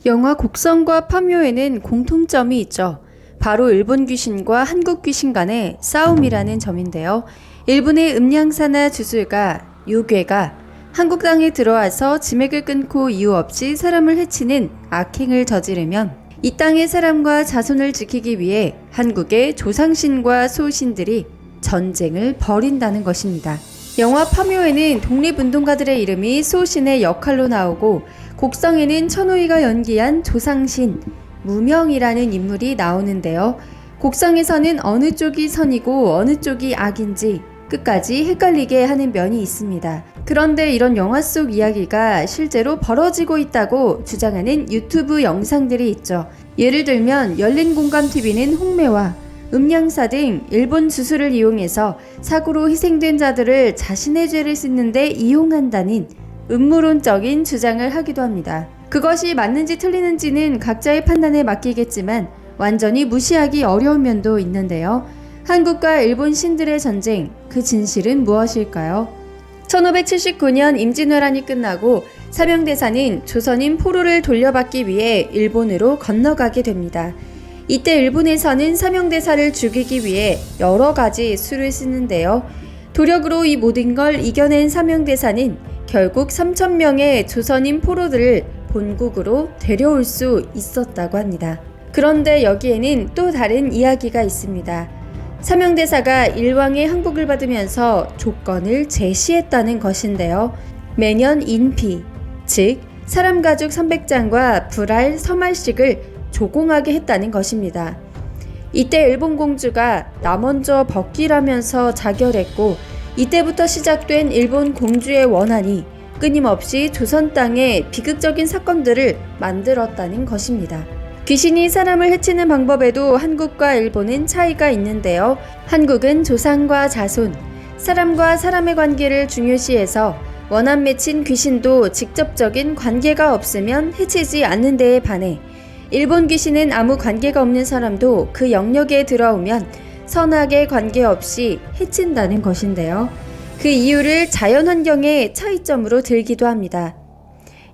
영화 곡성과 파묘에는 공통점이 있죠. 바로 일본 귀신과 한국 귀신 간의 싸움이라는 점인데요. 일본의 음양사나 주술가, 요괴가 한국 땅에 들어와서 지맥을 끊고 이유 없이 사람을 해치는 악행을 저지르면 이 땅의 사람과 자손을 지키기 위해 한국의 조상신과 소신들이 전쟁을 벌인다는 것입니다. 영화 파묘에는 독립운동가들의 이름이 소신의 역할로 나오고 곡성에는 천호희가 연기한 조상신, 무명이라는 인물이 나오는데요. 곡성에서는 어느 쪽이 선이고 어느 쪽이 악인지 끝까지 헷갈리게 하는 면이 있습니다. 그런데 이런 영화 속 이야기가 실제로 벌어지고 있다고 주장하는 유튜브 영상들이 있죠. 예를 들면 열린공감TV는 홍매와 음양사 등 일본 주술을 이용해서 사고로 희생된 자들을 자신의 죄를 씻는 데 이용한다는 음모론적인 주장을 하기도 합니다. 그것이 맞는지 틀리는지는 각자의 판단에 맡기겠지만 완전히 무시하기 어려운 면도 있는데요. 한국과 일본 신들의 전쟁, 그 진실은 무엇일까요? 1579년 임진왜란이 끝나고 사명대사는 조선인 포로를 돌려받기 위해 일본으로 건너가게 됩니다. 이때 일본에서는 사명대사를 죽이기 위해 여러 가지 수를 쓰는데요. 도력으로 이 모든 걸 이겨낸 사명대사는 결국 3,000명의 조선인 포로들을 본국으로 데려올 수 있었다고 합니다. 그런데 여기에는 또 다른 이야기가 있습니다. 사명대사가 일왕의 항복을 받으면서 조건을 제시했다는 것인데요. 매년 인피, 즉 사람 가죽 300장과 불알 서말씩을 조공하게 했다는 것입니다. 이때 일본 공주가 나 먼저 벗기라면서 자결했고 이때부터 시작된 일본 공주의 원한이 끊임없이 조선 땅에 비극적인 사건들을 만들었다는 것입니다. 귀신이 사람을 해치는 방법에도 한국과 일본은 차이가 있는데요. 한국은 조상과 자손, 사람과 사람의 관계를 중요시해서 원한 맺힌 귀신도 직접적인 관계가 없으면 해치지 않는 데에 반해 일본 귀신은 아무 관계가 없는 사람도 그 영역에 들어오면 선악에 관계없이 해친다는 것인데요. 그 이유를 자연환경의 차이점으로 들기도 합니다.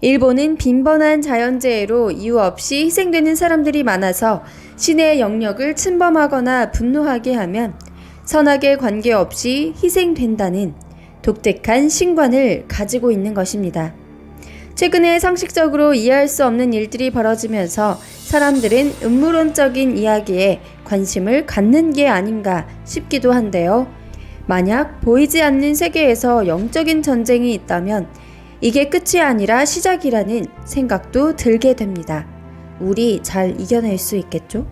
일본은 빈번한 자연재해로 이유 없이 희생되는 사람들이 많아서 신의 영역을 침범하거나 분노하게 하면 선악에 관계없이 희생된다는 독특한 신관을 가지고 있는 것입니다. 최근에 상식적으로 이해할 수 없는 일들이 벌어지면서 사람들은 음모론적인 이야기에 관심을 갖는 게 아닌가 싶기도 한데요. 만약 보이지 않는 세계에서 영적인 전쟁이 있다면 이게 끝이 아니라 시작이라는 생각도 들게 됩니다. 우리 잘 이겨낼 수 있겠죠?